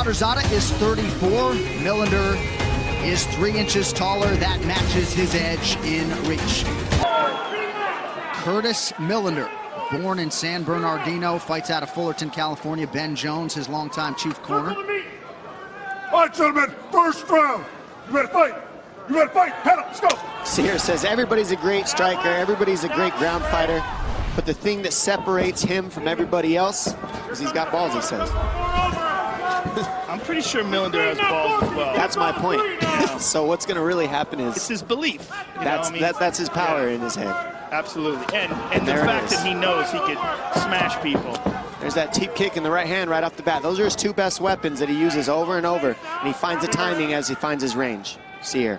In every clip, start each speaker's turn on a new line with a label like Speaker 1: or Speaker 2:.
Speaker 1: Bahadurzada is 34. Millender is 3 inches taller. That matches his edge in reach. Curtis Millender, born in San Bernardino, fights out of Fullerton, California. Ben Jones, his longtime chief corner.
Speaker 2: All right, gentlemen, first round. You ready to fight? You ready to fight? Head up, let's go.
Speaker 3: Siyar says everybody's a great striker, everybody's a great ground fighter, but the thing that separates him from everybody else is he's got balls, he says.
Speaker 4: I'm pretty sure Millender has balls as well.
Speaker 3: That's my point. So what's going to really happen is...
Speaker 4: It's his belief.
Speaker 3: That's his power in his head.
Speaker 4: Absolutely. And the fact that he knows he could smash people.
Speaker 3: There's that teep kick in the right hand right off the bat. Those are his 2 best weapons that he uses over and over. And he finds the timing as he finds his range. Siyar.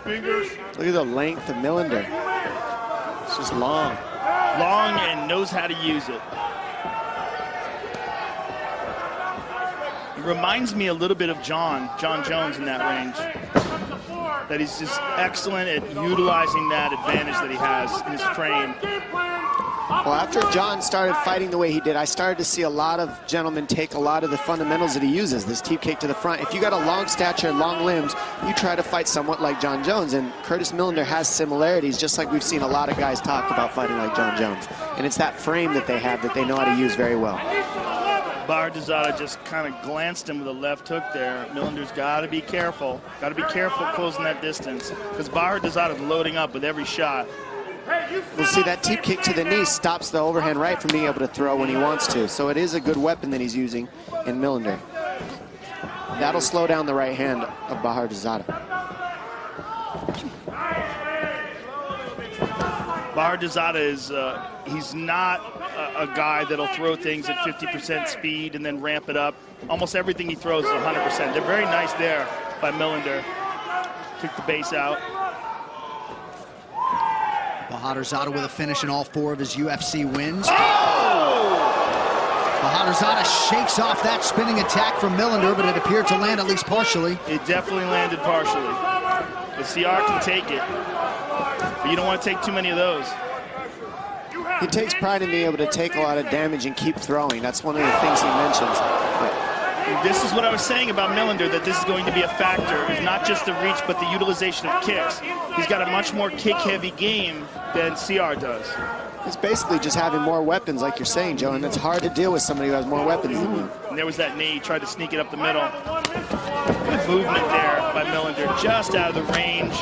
Speaker 3: Look at the length of Millender. It's just long.
Speaker 4: Long and knows how to use it. It reminds me a little bit of John Jones in that range. That he's just excellent at utilizing that advantage that he has in his frame.
Speaker 3: Well, after John started fighting the way he did, I started to see a lot of gentlemen take a lot of the fundamentals that he uses, this teep kick to the front. If you got a long stature and long limbs, you try to fight somewhat like John Jones, and Curtis Millender has similarities, just like we've seen a lot of guys talk about fighting like John Jones. And it's that frame that they have that they know how to use very well.
Speaker 4: Bahadurzada just kind of glanced him with a left hook there. Millender's got to be careful. Got to be careful closing that distance, because Bahadurzada is loading up with every shot.
Speaker 3: We'll see that teep kick to the knee stops the overhand right from being able to throw when he wants to. So it is a good weapon that he's using in Millender. That'll slow down the right hand of Bahadurzada.
Speaker 4: Bahadurzada is, he's not a guy that'll throw things at 50% speed and then ramp it up. Almost everything he throws is 100%. They're very nice there by Millender. Took the base out.
Speaker 1: Bahadurzada with a finish in all 4 of his UFC wins. Bahadurzada shakes off that spinning attack from Millender, but it appeared to land at least partially.
Speaker 4: It definitely landed partially. The Siyar can take it, but you don't want to take too many of those.
Speaker 3: He takes pride in being able to take a lot of damage and keep throwing. That's one of the things he mentions.
Speaker 4: This is what I was saying about Millender, that this is going to be a factor. It's not just the reach, but the utilization of kicks. He's got a much more kick-heavy game than Siyar does.
Speaker 3: It's basically just having more weapons, like you're saying, Joe, and it's hard to deal with somebody who has more weapons than you.
Speaker 4: And there was that knee. He tried to sneak it up the middle. Good movement there by Millender, just out of the range,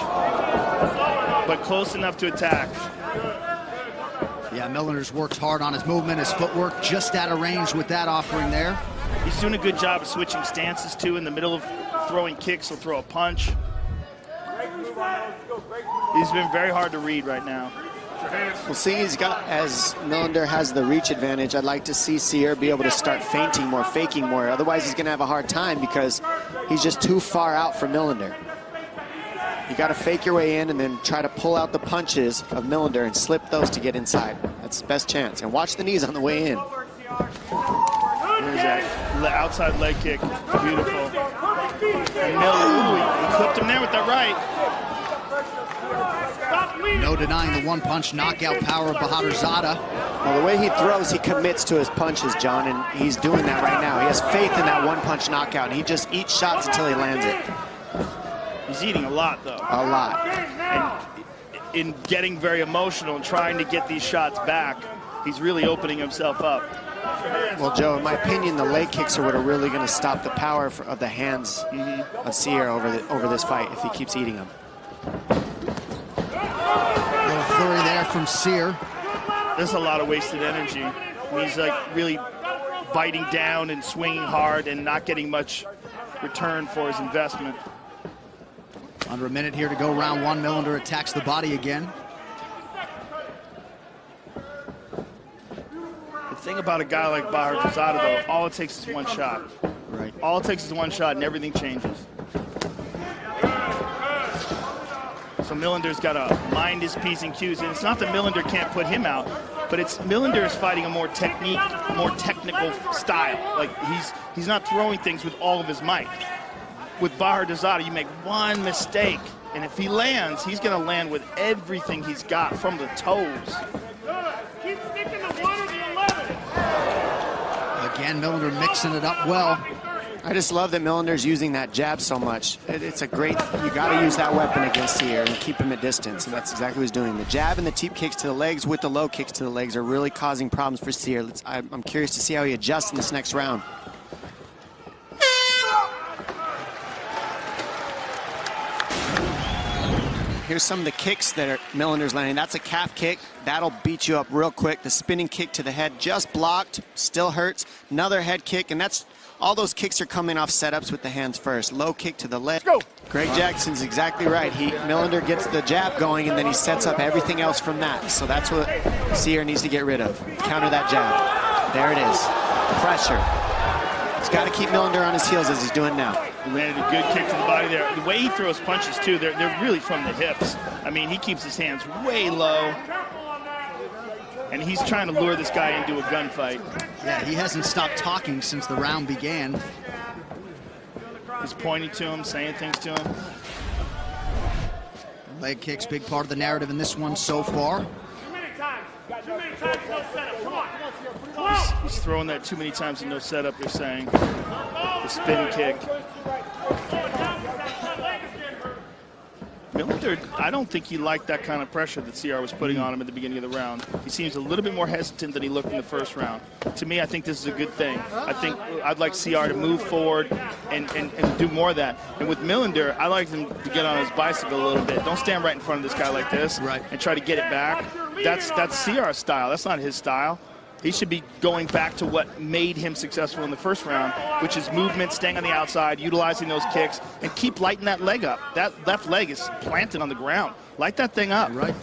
Speaker 4: but close enough to attack.
Speaker 1: Yeah, Millender's works hard on his movement, his footwork, just out of range with that offering there.
Speaker 4: He's doing a good job of switching stances, too. In the middle of throwing kicks, he'll throw a punch. He's been very hard to read right now.
Speaker 3: Well, seeing as Millender has the reach advantage, I'd like to see Siyar be able to start feinting more, faking more. Otherwise, he's going to have a hard time because he's just too far out for Millender. You got to fake your way in and then try to pull out the punches of Millender and slip those to get inside. That's the best chance. And watch the knees on the way in.
Speaker 4: There's that outside leg kick. Beautiful. And Millender, he clipped him there with that right.
Speaker 1: No denying the one-punch knockout power of Bahadurzada.
Speaker 3: Well, the way he throws, he commits to his punches, John, and he's doing that right now. He has faith in that one-punch knockout, and he just eats shots until he lands it.
Speaker 4: He's eating a lot, though.
Speaker 3: A lot.
Speaker 4: And in getting very emotional and trying to get these shots back, he's really opening himself up.
Speaker 3: Well, Joe, in my opinion, the leg kicks are what are really going to stop the power of the hands of Siyar over this fight if he keeps eating them.
Speaker 1: Little flurry there from Siyar.
Speaker 4: There's a lot of wasted energy. He's like really biting down and swinging hard and not getting much return for his investment.
Speaker 1: Under a minute here to go, round 1. Millender attacks the body again.
Speaker 4: The thing about a guy like Bahadurzada, though, all it takes is one shot.
Speaker 1: Right.
Speaker 4: All it takes is one shot and everything changes. So Millender's got to mind his P's and Q's. And it's not that Millender can't put him out, but it's Millender is fighting a more technical style. Like he's not throwing things with all of his might. With Bahadurzada, you make one mistake, and if he lands, he's going to land with everything he's got from the toes.
Speaker 2: Keep sticking to one or the
Speaker 1: Again, Millender mixing it up well.
Speaker 3: I just love that Millender's using that jab so much. It's a great, you got to use that weapon against Siyar and keep him at distance, and that's exactly what he's doing. The jab and the teep kicks to the legs with the low kicks to the legs are really causing problems for Siyar. I'm curious to see how he adjusts in this next round. Here's some of the kicks that Millender's landing. That's a calf kick. That'll beat you up real quick. The spinning kick to the head just blocked, still hurts. Another head kick, and that's all those kicks are coming off setups with the hands first. Low kick to the leg.
Speaker 2: Go.
Speaker 3: Greg Jackson's exactly right. Millender gets the jab going, and then he sets up everything else from that. So that's what Siyar needs to get rid of. Counter that jab. There it is. Pressure. He's got to keep Millender on his heels as he's doing now.
Speaker 4: He landed a good kick to the body there. The way he throws punches, too, they're really from the hips. I mean, he keeps his hands way low. And he's trying to lure this guy into a gunfight.
Speaker 1: Yeah, he hasn't stopped talking since the round began.
Speaker 4: He's pointing to him, saying things to him.
Speaker 1: Leg kicks, big part of the narrative in this one so far.
Speaker 4: He's throwing that too many times and no setup, they're saying. The spin kick. Millender, I don't think he liked that kind of pressure that Siyar was putting on him at the beginning of the round. He seems a little bit more hesitant than he looked in the first round. To me, I think this is a good thing. I think I'd like Siyar to move forward and do more of that. And with Millender, I like him to get on his bicycle a little bit. Don't stand right in front of this guy like this and try to get it back. That's Siyar's style. That's not his style. He should be going back to what made him successful in the first round, which is movement, staying on the outside, utilizing those kicks, and keep lighting that leg up. That left leg is planted on the ground. Light that thing up.
Speaker 1: Right.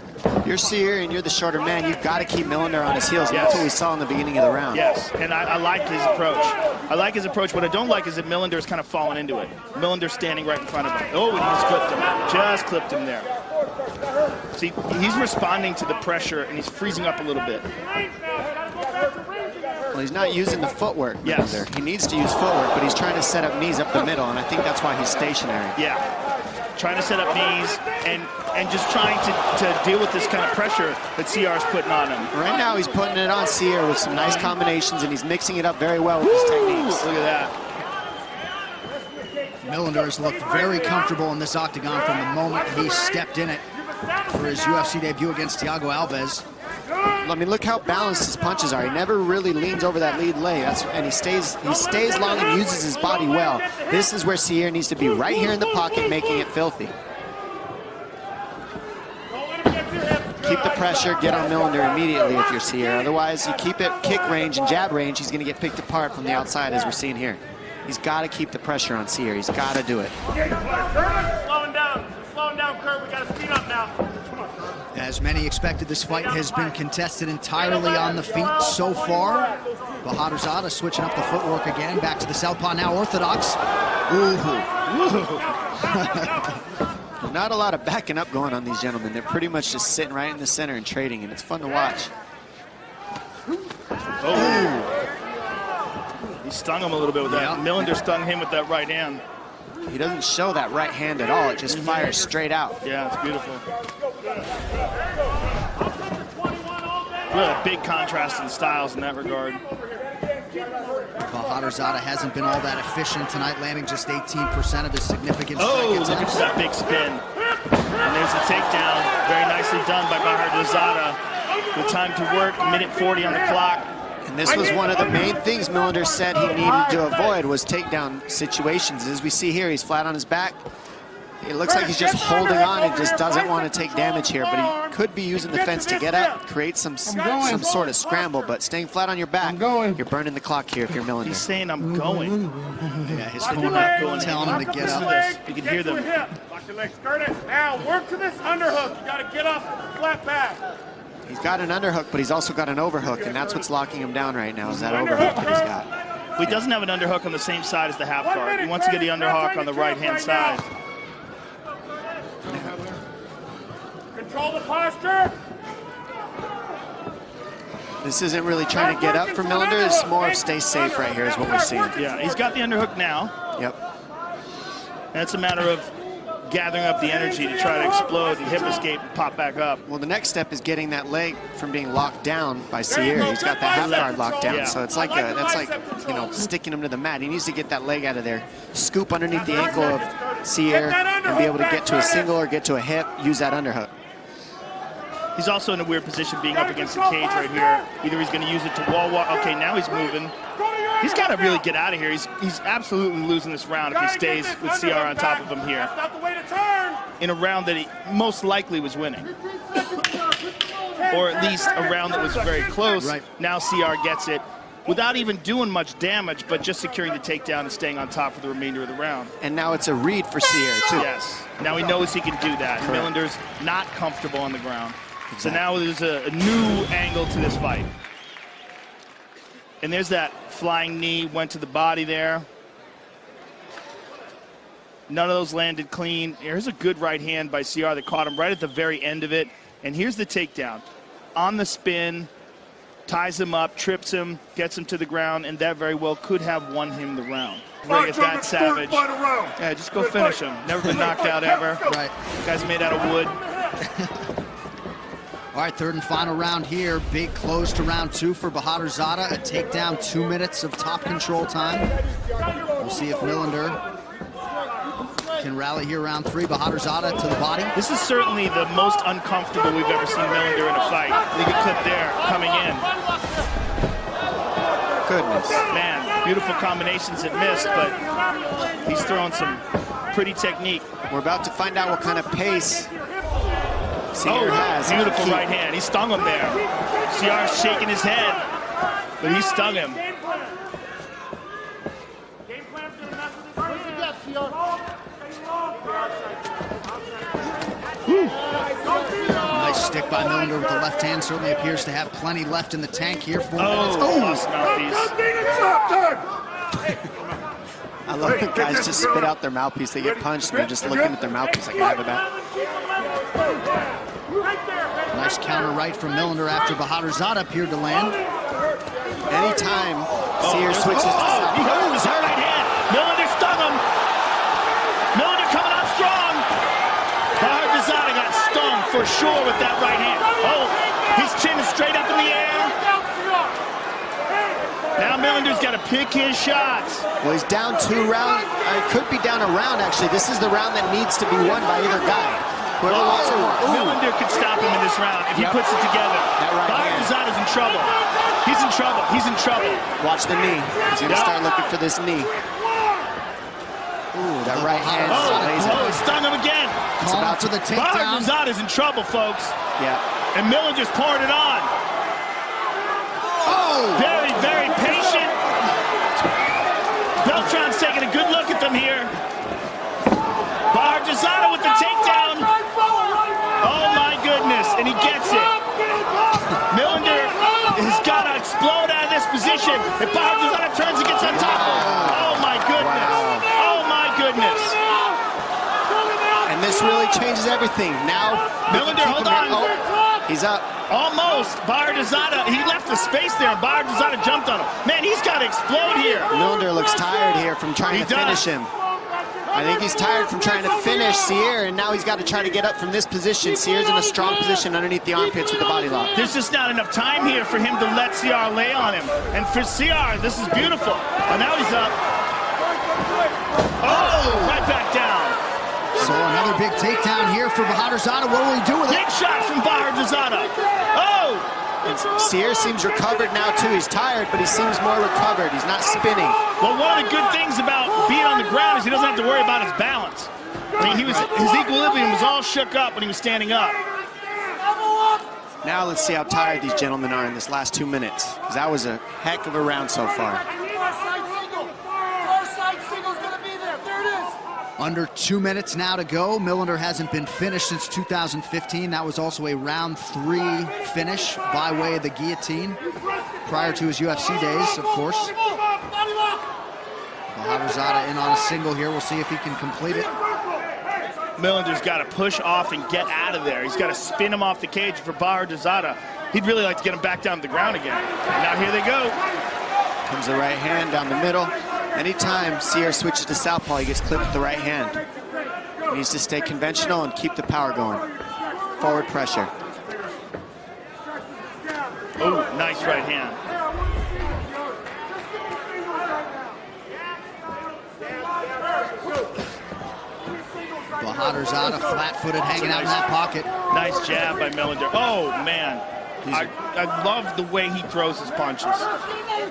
Speaker 3: You're Siyar and you're the shorter man. You've got to keep Millender on his heels. And that's what we saw in the beginning of the round.
Speaker 4: Yes, and I like his approach. I like his approach. What I don't like is that Millender is kind of falling into it. Millender's standing right in front of him. Oh, and he just clipped him. Just clipped him there. See, he's responding to the pressure, and he's freezing up a little bit.
Speaker 3: Well, he's not using the footwork.
Speaker 4: Yes.
Speaker 3: Millender. He needs to use footwork, but he's trying to set up knees up the middle, and I think that's why he's stationary.
Speaker 4: Yeah, trying to set up knees and just trying to deal with this kind of pressure that Siyar's putting on him.
Speaker 3: Right now, he's putting it on Siyar with some nice combinations, and he's mixing it up very well with his techniques.
Speaker 4: Look at that.
Speaker 1: Millender has looked very comfortable in this octagon from the moment he stepped in it for his UFC debut against Thiago Alves.
Speaker 3: I mean, look how balanced his punches are. He never really leans over that lead leg, and he stays long and uses his body well. This is where Siyar needs to be, right here in the pocket, making it filthy. Keep the pressure, get on Millender immediately if you're Siyar. Otherwise, you keep it kick range and jab range, he's going to get picked apart from the outside, as we're seeing here. He's got to keep the pressure on Siyar. He's got to do it.
Speaker 5: Slowing down, Kurt. We got to speed up now.
Speaker 1: As many expected, this fight has been contested entirely on the feet so far. Bahadurzada switching up the footwork again, back to the southpaw, now orthodox.
Speaker 3: Ooh. Not a lot of backing up going on these gentlemen. They're pretty much just sitting right in the center and trading, and it's fun to watch.
Speaker 4: Oh. He stung him a little bit with that.
Speaker 1: Yeah.
Speaker 4: Millender stung him with that right hand.
Speaker 3: He doesn't show that right hand at all. It just fires straight out.
Speaker 4: Yeah, it's beautiful. Really a big contrast in styles in that regard.
Speaker 1: Bahadurzada hasn't been all that efficient tonight, landing just 18% of his significant
Speaker 4: Oh,
Speaker 1: strike
Speaker 4: look at
Speaker 1: attempts.
Speaker 4: that big spin. And there's the takedown. Very nicely done by Bahadurzada. With time to work, minute 40 on the clock.
Speaker 3: And this was one of the main things Millender said he needed to avoid was takedown situations. As we see here, he's flat on his back. It looks like he's just holding on and just doesn't want to take damage here, but he could be using the fence to get up, create some sort of scramble, but staying flat on your back, you're burning the clock here if you're Millender.
Speaker 4: He's saying, I'm going.
Speaker 1: Yeah, his corner telling him to get up.
Speaker 4: You can hear them.
Speaker 5: Lock your legs, skirt it. Now work to this underhook. You got to get off flat back.
Speaker 3: He's got an underhook, but he's also got an overhook, and that's what's locking him down right now, is that overhook that he's got.
Speaker 4: Well, he doesn't have an underhook on the same side as the half guard. He wants to get the underhook on the right-hand side.
Speaker 5: Control the posture.
Speaker 3: This isn't really trying to get up for Millender. It's more of stay safe right here is what we're seeing.
Speaker 4: Yeah, he's got the underhook now.
Speaker 3: Yep.
Speaker 4: And it's a matter of gathering up the energy to try to explode and hip escape and pop back up.
Speaker 3: Well, the next step is getting that leg from being locked down by Siyar. He's got that half guard locked down, so it's like that's like, you know, sticking him to the mat. He needs to get that leg out of there, scoop underneath the ankle of Siyar, and be able to get to a single or get to a hip, use that underhook.
Speaker 4: He's also in a weird position being up against the cage right here. Either he's going to use it to wall walk. Okay, now he's moving. He's got to really get out of here. He's absolutely losing this round if he stays with Siyar on top of him here. In a round that he most likely was winning. Or at least a round that was very close.
Speaker 1: Right.
Speaker 4: Now Siyar gets it without even doing much damage, but just securing the takedown and staying on top for the remainder of the round.
Speaker 3: And now it's a read for Siyar, too.
Speaker 4: Yes. Now he knows he can do that. Millender's not comfortable on the ground. Exactly. So now there's a new angle to this fight. And there's that flying knee, went to the body there. None of those landed clean. Here's a good right hand by Siyar that caught him right at the very end of it. And here's the takedown. On the spin, ties him up, trips him, gets him to the ground, and that very well could have won him the round. Look at that savage. Yeah, just go finish him. Never been knocked out ever.
Speaker 1: Right.
Speaker 4: Guy's made out of wood.
Speaker 1: All right, third and final round here. Big close to round 2 for Bahadurzada. A takedown, 2 minutes of top control time. We'll see if Millender can rally here round 3. Bahadurzada to the body.
Speaker 4: This is certainly the most uncomfortable we've ever seen Millender in a fight. Look at clip there, coming in.
Speaker 3: Goodness.
Speaker 4: Man, beautiful combinations that missed, but he's throwing some pretty technique.
Speaker 3: We're about to find out what kind of pace Siyar has.
Speaker 4: Beautiful right hand. He stung him there. Siyar's shaking his head, but he stung him.
Speaker 1: Nice stick by Millender with the left hand. Certainly appears to have plenty left in the tank here. 4 minutes.
Speaker 4: Lost mouthpiece.
Speaker 3: I love when guys just spit out their mouthpiece. They get punched and they're just looking at their mouthpiece like, I have it back.
Speaker 1: Nice counter right from Millender after Bahadurzada appeared to land.
Speaker 3: Anytime Siyar switches to
Speaker 4: he hurt his right hand. Millender stung him. Millender coming out strong. Bahadurzada got stung for sure with that right hand. Oh, his chin is straight up in the air. Now Millender's got to pick his shots.
Speaker 3: Well, he's down 2 rounds. It could be down a round, actually. This is the round that needs to be won by either guy. Whoever wants it more.
Speaker 4: Millender could stop him in this round if he puts it together. Bahadurzada's in trouble. He's in trouble. He's in trouble.
Speaker 3: Watch the knee. He's going to start looking for this knee. Ooh, that right hand is amazing.
Speaker 4: Oh, stung him again.
Speaker 1: It's about to the takedown.
Speaker 4: Bahadurzada's in trouble, folks.
Speaker 3: Yeah.
Speaker 4: And Millender's pouring it on.
Speaker 1: Oh!
Speaker 4: Very, very patient. Beltran's taking a good look at them here. Bahadurzada with the takedown. Oh my goodness, and he gets it. Millender has got to explode out of this position. If Bahadurzada turns and gets on top of him. Oh my goodness. Oh my goodness.
Speaker 3: And this really changes everything. Now,
Speaker 4: Millender, hold on.
Speaker 3: Oh, he's up.
Speaker 4: Almost. Bahadurzada, he left the space there, and Bahadurzada jumped on him. Man, he's got to explode here.
Speaker 3: Millender looks tired here from trying to finish him. I think he's tired from trying to finish Siyar, and now he's got to try to get up from this position. Siyar's in a strong position underneath the armpits with the body lock.
Speaker 4: There's just not enough time here for him to let Siyar lay on him. And for Siyar, this is beautiful. And now he's up. Oh, right back down.
Speaker 1: So another big takedown here for Bahadurzada. What will he do with it?
Speaker 4: Big shot from Bahadurzada. Oh!
Speaker 3: And Siyar seems recovered now, too. He's tired, but he seems more recovered. He's not spinning.
Speaker 4: Well, one of the good things about being on the ground is he doesn't have to worry about his balance. I mean, his equilibrium was all shook up when he was standing up.
Speaker 3: Now let's see how tired these gentlemen are in this last 2 minutes, because that was a heck of a round so far.
Speaker 1: Under 2 minutes now to go. Millender hasn't been finished since 2015. That was also a round 3 finish by way of the guillotine prior to his UFC days, of course. Bahadurzada in on a single here. We'll see if he can complete it.
Speaker 4: Millender's got to push off and get out of there. He's got to spin him off the cage for Bahadurzada. He'd really like to get him back down to the ground again. And now here they go.
Speaker 3: Comes the right hand down the middle. Anytime Siyar switches to southpaw, he gets clipped with the right hand. He needs to stay conventional and keep the power going. Forward pressure.
Speaker 4: Oh, nice right hand.
Speaker 1: Bahadurzada flat-footed, hanging out in that pocket.
Speaker 4: Nice jab by Millender. Oh, man. I love the way he throws his punches.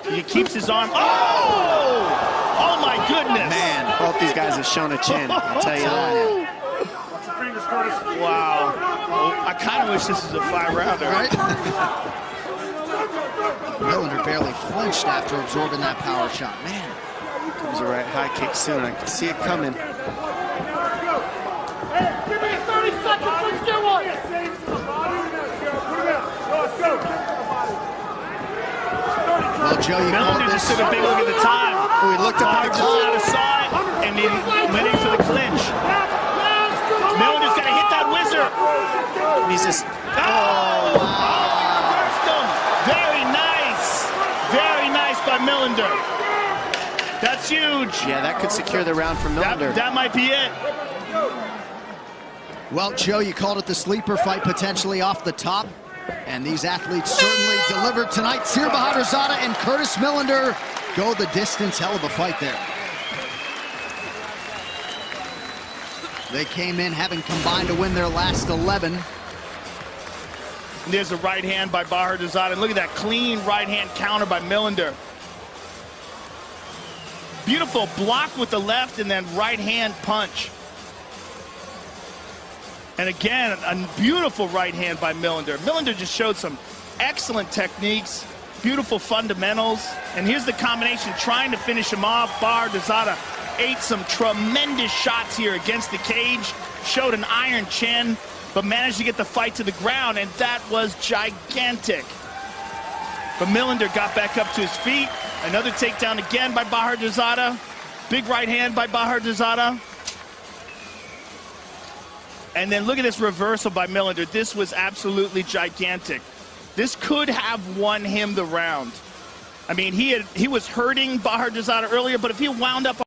Speaker 4: He keeps his arm. Oh! Oh, my goodness.
Speaker 3: Man, both these guys have shown a chin, I'll tell you that.
Speaker 4: Wow. Oh, I kind of wish this was a 5-rounder.
Speaker 1: Right? Millender barely flinched after absorbing that power shot. Man.
Speaker 3: Comes a right high kick soon. I can see it coming.
Speaker 5: Hey, give me 30 seconds, let's get one!
Speaker 1: Well, Joe, you called
Speaker 4: Millender
Speaker 1: this.
Speaker 4: just took a big look at the time.
Speaker 1: Oh, he looked up at the clock.
Speaker 4: Out of sight, and he went in for the clinch. Millender's got to hit that whizzer.
Speaker 3: He's just...
Speaker 4: Oh, wow. Very nice. Very nice by Millender. That's huge.
Speaker 3: Yeah, that could secure the round for Millender.
Speaker 4: That might be it.
Speaker 1: Well, Joe, you called it the sleeper fight, potentially off the top. And these athletes certainly delivered tonight. Siyar Bahadurzada and Curtis Millender go the distance. Hell of a fight there. They came in having combined to win their last 11.
Speaker 4: There's a right hand by Bahadurzada. And look at that clean right hand counter by Millender. Beautiful block with the left and then right hand punch. And again, a beautiful right hand by Millender. Millender just showed some excellent techniques, beautiful fundamentals. And here's the combination, trying to finish him off. Bahadurzada ate some tremendous shots here against the cage, showed an iron chin, but managed to get the fight to the ground, and that was gigantic. But Millender got back up to his feet. Another takedown again by Bahadurzada. Big right hand by Bahadurzada. And then look at this reversal by Millender. This was absolutely gigantic. This could have won him the round. I mean, he was hurting Bahadurzada earlier, but if he wound up